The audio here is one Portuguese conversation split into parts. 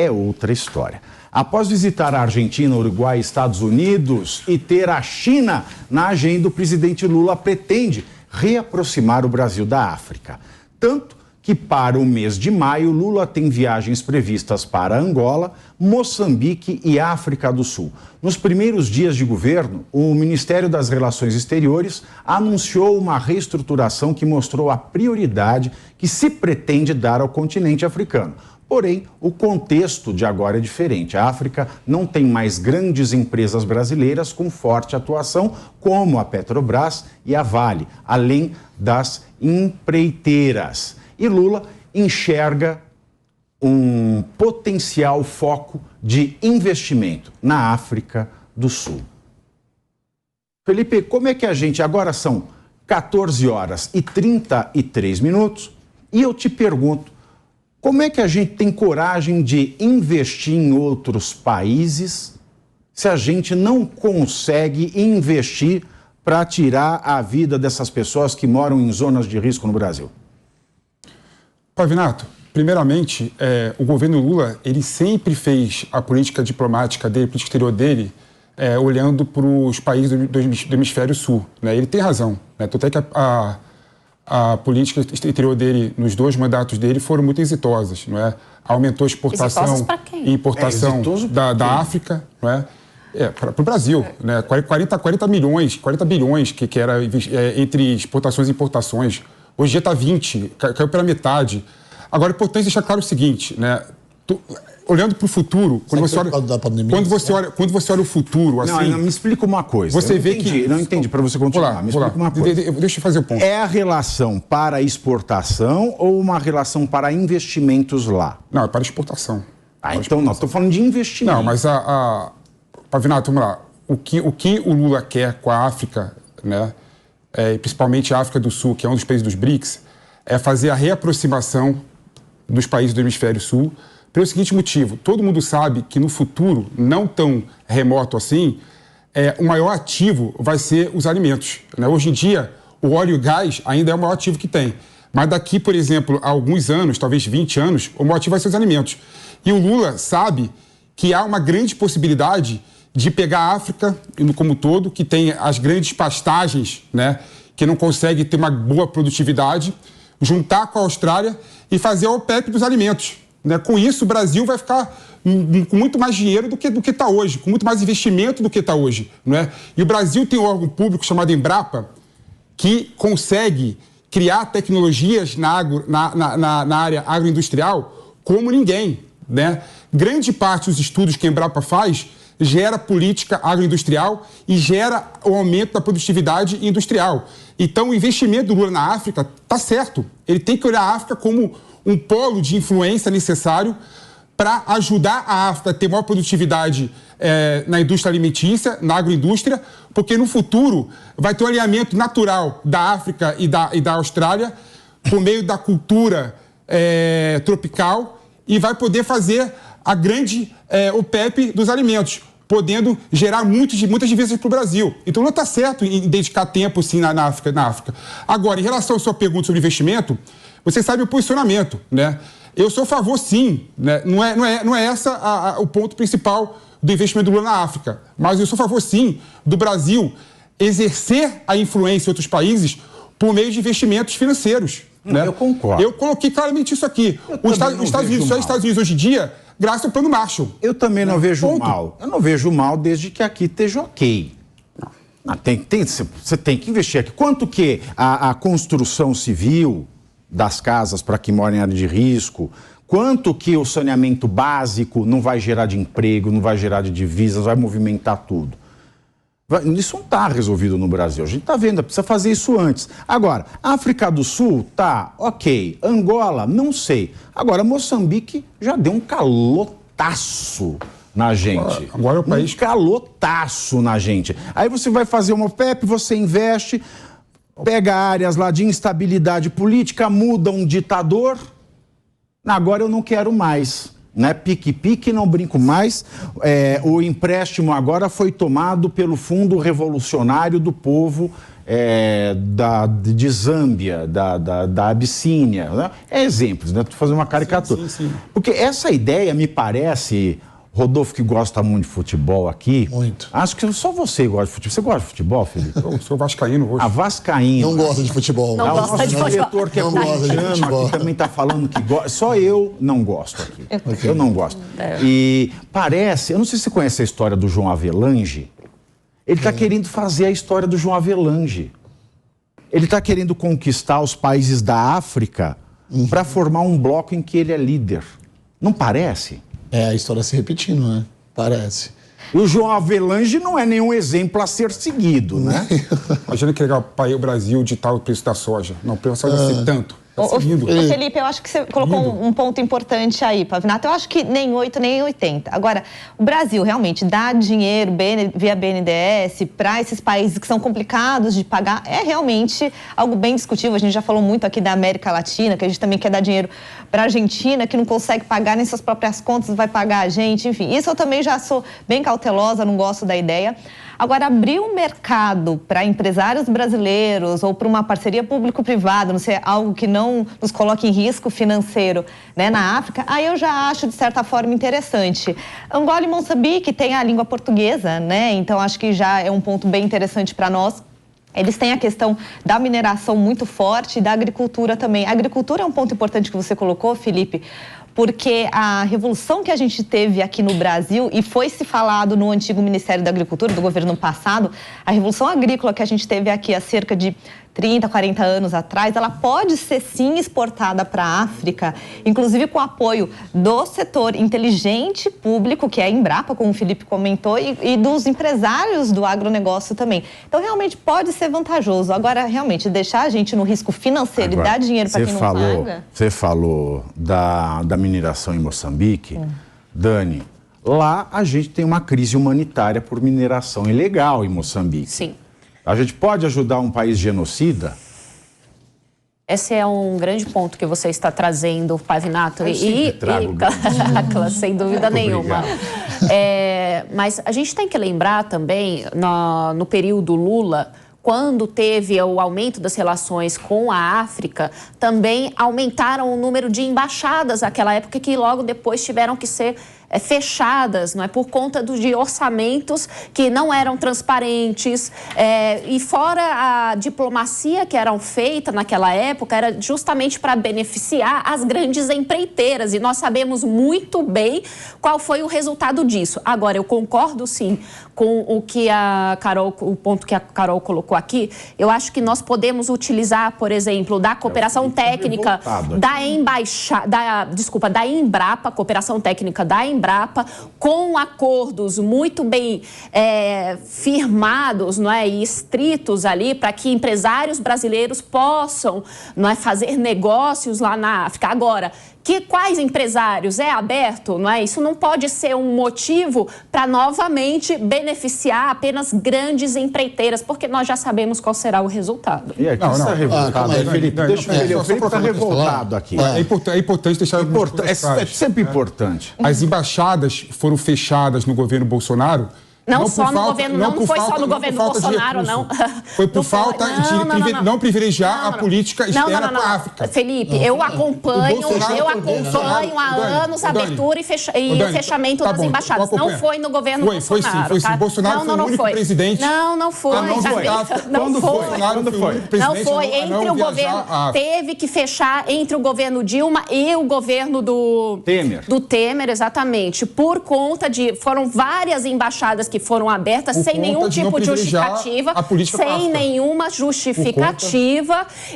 é outra história. Após visitar a Argentina, Uruguai e Estados Unidos e ter a China na agenda, o presidente Lula pretende reaproximar o Brasil da África. Tanto que para o mês de maio, Lula tem viagens previstas para Angola, Moçambique e África do Sul. Nos primeiros dias de governo, o Ministério das Relações Exteriores anunciou uma reestruturação que mostrou a prioridade que se pretende dar ao continente africano. Porém, o contexto de agora é diferente. A África não tem mais grandes empresas brasileiras com forte atuação, como a Petrobras e a Vale, além das empreiteiras. E Lula enxerga um potencial foco de investimento na África do Sul. Felipe, como é que a gente... Agora são 14 horas e 33 minutos e eu te pergunto, como é que a gente tem coragem de investir em outros países se a gente não consegue investir para tirar a vida dessas pessoas que moram em zonas de risco no Brasil? Pavinato, primeiramente, o governo Lula, ele sempre fez a política diplomática dele, a política exterior dele, olhando para os países do hemisfério sul, né? Ele tem razão, né? Tanto é que a política exterior dele, nos 2 mandatos dele, foram muito exitosas, não é? Aumentou a exportação e importação da África, não é? Para o Brasil, né? 40 bilhões que era entre exportações e importações. Hoje em dia está 20, caiu pela metade. Agora, é importante deixar claro o seguinte, né? Olhando para o futro, quando você olha o futuro, assim... Não, me explica uma coisa. Você vê que... Não entendi, para você continuar. Me explica uma coisa. Deixa eu fazer o ponto. É a relação para exportação ou uma relação para investimentos lá? Não, é para exportação. Então não, estou falando de investimento. Não, mas Pavinato, vamos lá. O que o Lula quer com a África, né? Principalmente a África do Sul, que é um dos países dos BRICS, é fazer a reaproximação dos países do hemisfério sul, pelo seguinte motivo: todo mundo sabe que no futuro, não tão remoto assim, o maior ativo vai ser os alimentos, né? Hoje em dia, o óleo e o gás ainda é o maior ativo que tem. Mas daqui, por exemplo, a alguns anos, talvez 20 anos, o maior ativo vai ser os alimentos. E o Lula sabe que há uma grande possibilidade de pegar a África como um todo, que tem as grandes pastagens, né, que não consegue ter uma boa produtividade, juntar com a Austrália e fazer a OPEP dos alimentos, né? Com isso, o Brasil vai ficar com muito mais dinheiro do que está hoje, com muito mais investimento do que está hoje, não é? E o Brasil tem um órgão público chamado Embrapa, que consegue criar tecnologias na área agroindustrial como ninguém, né? Grande parte dos estudos que a Embrapa faz gera política agroindustrial e gera o aumento da produtividade industrial. Então, o investimento do Lula na África está certo. Ele tem que olhar a África como um polo de influência necessário para ajudar a África a ter maior produtividade na indústria alimentícia, na agroindústria, porque no futuro vai ter um alinhamento natural da África e da Austrália por meio da cultura tropical e vai poder fazer a grande OPEP dos alimentos, podendo gerar muitas divisas para o Brasil. Então, não está certo em dedicar tempo, sim, na África. Agora, em relação à sua pergunta sobre investimento, você sabe o posicionamento, né? Eu sou a favor, sim, né? Não é esse o ponto principal do investimento do Lula na África, mas eu sou a favor, sim, do Brasil exercer a influência em outros países por meio de investimentos financeiros. Né? Eu concordo. Eu coloquei claramente isso aqui. Os Estados Unidos hoje em dia, graças ao Plano Marshall. Eu também não vejo mal. Eu não vejo mal desde que aqui esteja ok. Você tem que investir aqui. Quanto que a construção civil das casas para que morem em área de risco, quanto que o saneamento básico não vai gerar de emprego, não vai gerar de divisas, vai movimentar tudo. Isso não está resolvido no Brasil. A gente está vendo, precisa fazer isso antes. Agora, África do Sul, tá, ok. Angola, não sei. Agora, Moçambique já deu um calotaço na gente. Agora é o país... Um calotaço na gente. Aí você vai fazer uma OPEP, você investe, pega áreas lá de instabilidade política, muda um ditador. Agora eu não quero mais. Né? Pique, não brinco mais. O empréstimo agora foi tomado pelo Fundo Revolucionário do Povo de Zâmbia, da Abissínia, né? Exemplos, né? Estou fazendo uma caricatura. Sim. Porque essa ideia me parece... Rodolfo, que gosta muito de futebol aqui. Muito. Acho que só você gosta de futebol. Você gosta de futebol, Felipe? Eu sou vascaíno hoje. A vascaíno. Não gosta de futebol. Não gosta de futebol. O diretor que é corintiano aqui também está falando que gosta. Só eu não gosto aqui. Eu não gosto. E parece... Eu não sei se você conhece a história do João Avelange. Ele está querendo fazer a história do João Avelange. Ele está querendo conquistar os países da África para formar um bloco em que ele é líder. Não parece? É a história se repetindo, né? Parece. E o João Avelange não é nenhum exemplo a ser seguido, né? Imagina que legal para o Brasil ditar o preço da soja. Não, o preço da soja vai ser tanto. Felipe, eu acho que você colocou um ponto importante aí, Pavinato. Eu acho que nem 8, nem 80. Agora, o Brasil realmente dá dinheiro via BNDES para esses países que são complicados de pagar. É realmente algo bem discutível. A gente já falou muito aqui da América Latina, que a gente também quer dar dinheiro para a Argentina, que não consegue pagar nem suas próprias contas, vai pagar a gente. Enfim, isso eu também já sou bem cautelosa, não gosto da ideia. Agora, abrir um mercado para empresários brasileiros ou para uma parceria público-privada, não sei, algo que não nos coloque em risco financeiro, né, na África, aí eu já acho, de certa forma, interessante. Angola e Moçambique têm a língua portuguesa, né? Então acho que já é um ponto bem interessante para nós. Eles têm a questão da mineração muito forte e da agricultura também. A agricultura é um ponto importante que você colocou, Felipe, porque a revolução que a gente teve aqui no Brasil, e foi se falado no antigo Ministério da Agricultura, do governo passado, a revolução agrícola que a gente teve aqui há cerca de 30, 40 anos atrás, ela pode ser sim exportada para a África, inclusive com o apoio do setor inteligente público, que é a Embrapa, como o Felipe comentou, e dos empresários do agronegócio também. Então, realmente, pode ser vantajoso. Agora, realmente, deixar a gente no risco financeiro e dar dinheiro para quem não paga... Você falou da mineração em Moçambique. Dani, lá a gente tem uma crise humanitária por mineração ilegal em Moçambique. Sim. A gente pode ajudar um país genocida? Esse é um grande ponto que você está trazendo, Pavinato. Sem dúvida nenhuma. Mas a gente tem que lembrar também, no período Lula, quando teve o aumento das relações com a África, também aumentaram o número de embaixadas naquela época, que logo depois tiveram que ser fechadas, não é, por conta de orçamentos que não eram transparentes, e fora a diplomacia que eram feita naquela época era justamente para beneficiar as grandes empreiteiras, e nós sabemos muito bem qual foi o resultado disso. Agora, eu concordo sim com o ponto que a Carol colocou aqui. Eu acho que nós podemos utilizar, por exemplo, da cooperação técnica da Embrapa, cooperação técnica da Embrapa, com acordos muito bem firmados, não é, e estritos ali, para que empresários brasileiros possam, não é, fazer negócios lá na África. Agora, quais empresários? É aberto, não é? Isso não pode ser um motivo para novamente beneficiar apenas grandes empreiteiras, porque nós já sabemos qual será o resultado. E aqui está revoltado, Felipe. Deixa eu Felipe está revoltado aqui. É importante deixar... É sempre importante. As embaixadas foram fechadas no governo Bolsonaro. Não foi só no governo Bolsonaro, não. Foi por falta de não privilegiar a política externa com a África. Felipe, eu acompanho há anos a abertura e o fechamento das embaixadas. Não foi no governo Bolsonaro. Foi sim. Bolsonaro foi o único presidente. Não foi. Não foi. Entre o governo... Teve que fechar entre o governo Dilma e o governo do Temer, exatamente. Por conta de... Foram várias embaixadas que foram abertas sem nenhum tipo de justificativa,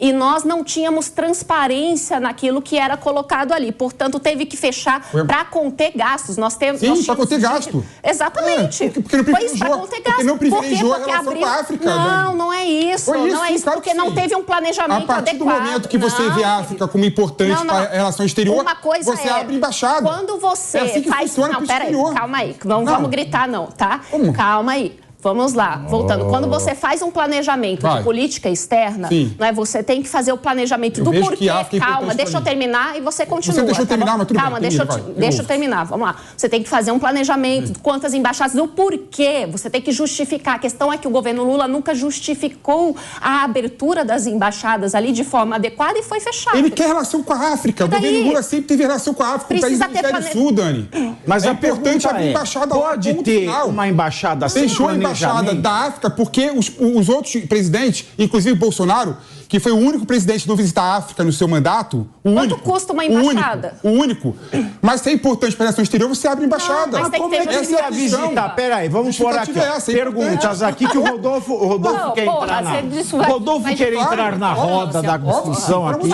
e nós não tínhamos transparência naquilo que era colocado ali. Portanto, teve que fechar para conter gastos. Sim, para conter gasto. Exatamente. Porque não privilegiou, porque não privilegiou a relação com a África. Não é isso. Não é isso, claro, porque não teve um planejamento adequado. A partir do momento que você vê a África como importante para a relação exterior, você abre embaixada. Quando você faz... Não, peraí, calma aí. Vamos gritar não, tá? Calma aí. Vamos lá, voltando. Quando você faz um planejamento de política externa, né, você tem que fazer o planejamento do porquê. Calma, deixa eu terminar e você continua. Você deixou eu terminar, mas tudo bem. Calma, deixa eu terminar. Vamos lá. Você tem que fazer um planejamento de quantas embaixadas, do porquê. Você tem que justificar. A questão é que o governo Lula nunca justificou a abertura das embaixadas ali de forma adequada e foi fechado. Ele quer relação com a África. O governo Lula sempre teve relação com a África, com o país do Hemisfério Sul, Dani. Mas é importante abrir embaixada lá. Pode ter uma embaixada sem planejamento. Embaixada da África, porque os outros presidentes, inclusive Bolsonaro, que foi o único presidente a não visitar a África no seu mandato, Quanto custa uma embaixada? O único. Mas se é importante para a relação exterior, você abre embaixada. Não, mas tem que ter justificação. Visitar? Peraí, vamos pôr aqui perguntas aqui que o Rodolfo quer entrar na... Rodolfo quer entrar na roda da discussão aqui.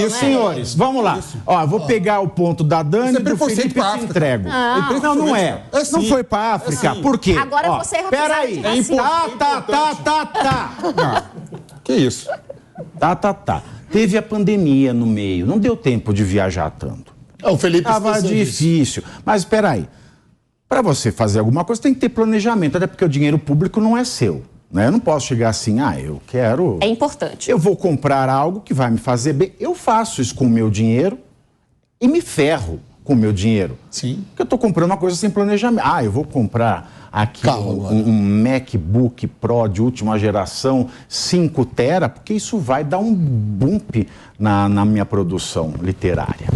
Senhores, vamos lá. Vou pegar o ponto da Dani e do Felipe e te entrego. Não é. Não foi para a África. Por quê? Agora você peraí. Que isso? Teve a pandemia no meio, não deu tempo de viajar tanto. O Felipe estava difícil. Mas espera aí, para você fazer alguma coisa tem que ter planejamento, até porque o dinheiro público não é seu. Né? Eu não posso chegar assim, eu quero... É importante. Eu vou comprar algo que vai me fazer bem. Eu faço isso com o meu dinheiro e me ferro com o meu dinheiro. Sim. Porque eu estou comprando uma coisa sem planejamento. Eu vou comprar aqui um MacBook Pro de última geração, 5 tera, porque isso vai dar um bump na minha produção literária.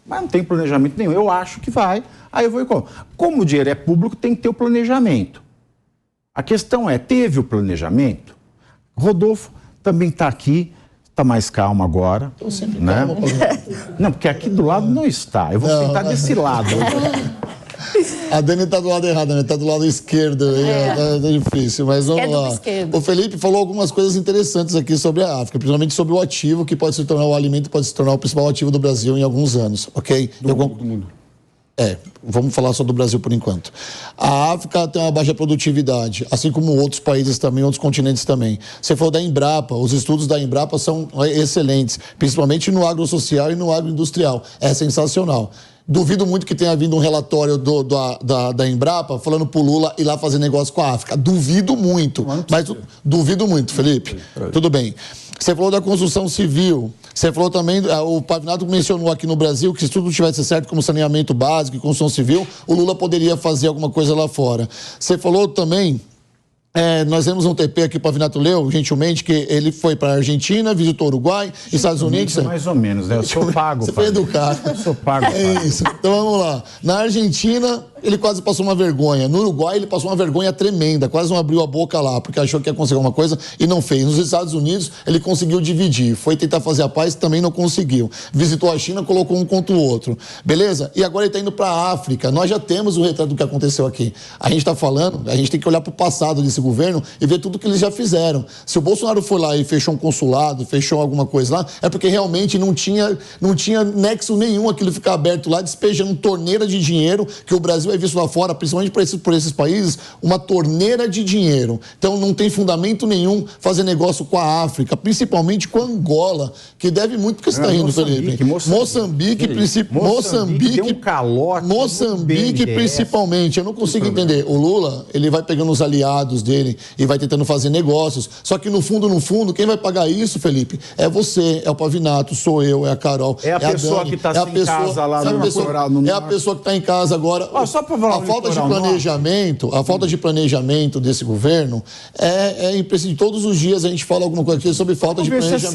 Mas não tem planejamento nenhum. Eu acho que vai, aí eu vou e compro. Como o dinheiro é público, tem que ter o planejamento. A questão é, teve o planejamento? Rodolfo também está aqui, está mais calmo agora. Estou sempre calmo. Não, porque aqui do lado não está. Eu vou sentar desse lado. A Dani está do lado errado, né? Está do lado esquerdo. Tá difícil, mas vamos lá. O Felipe falou algumas coisas interessantes aqui sobre a África, principalmente sobre o ativo, que pode se tornar o alimento, pode se tornar o principal ativo do Brasil em alguns anos, ok? Do mundo. Vamos falar só do Brasil por enquanto. A África tem uma baixa produtividade, assim como outros países também, outros continentes também. Você falou da Embrapa, os estudos da Embrapa são excelentes, principalmente no agrossocial e no agroindustrial. É sensacional. Duvido muito que tenha vindo um relatório da Embrapa falando pro Lula ir lá fazer negócio com a África. Duvido muito. Mas duvido muito, Felipe. Tudo bem. Você falou da construção civil. Você falou também, o Pavinato mencionou aqui no Brasil que se tudo tivesse certo como saneamento básico e construção civil, o Lula poderia fazer alguma coisa lá fora. Você falou também... nós temos um TP aqui, o Pavinato leu, gentilmente, que ele foi para a Argentina, visitou o Uruguai, Estados Unidos... Mais ou menos, né? Eu sou pago. Você foi educado. Eu sou pago. Isso. Então vamos lá. Na Argentina, ele quase passou uma vergonha. No Uruguai, ele passou uma vergonha tremenda. Quase não abriu a boca lá, porque achou que ia conseguir alguma coisa e não fez. Nos Estados Unidos, ele conseguiu dividir. Foi tentar fazer a paz, também não conseguiu. Visitou a China, colocou um contra o outro. Beleza? E agora ele está indo para a África. Nós já temos o retrato do que aconteceu aqui. A gente está falando, a gente tem que olhar para o passado desse governo e ver tudo que eles já fizeram. Se o Bolsonaro foi lá e fechou um consulado, fechou alguma coisa lá, é porque realmente não tinha nexo nenhum aquilo ficar aberto lá, despejando torneira de dinheiro, que o Brasil é visto lá fora, principalmente por esses países, uma torneira de dinheiro. Então não tem fundamento nenhum fazer negócio com a África, principalmente com a Angola, que deve muito, porque você está rindo, Felipe. Moçambique, deu um calote. Moçambique, principalmente. Eu não consigo entender. O Lula, ele vai pegando os aliados dele e vai tentando fazer negócios. Só que no fundo, quem vai pagar isso, Felipe? É você, é o Pavinato, sou eu, é a Carol, é a pessoa Dani, que está sem casa lá no litoral. É a pessoa que está em casa agora. Só para falar a falta de planejamento desse governo é imprescindível. Todos os dias a gente fala alguma coisa aqui sobre falta de planejamento.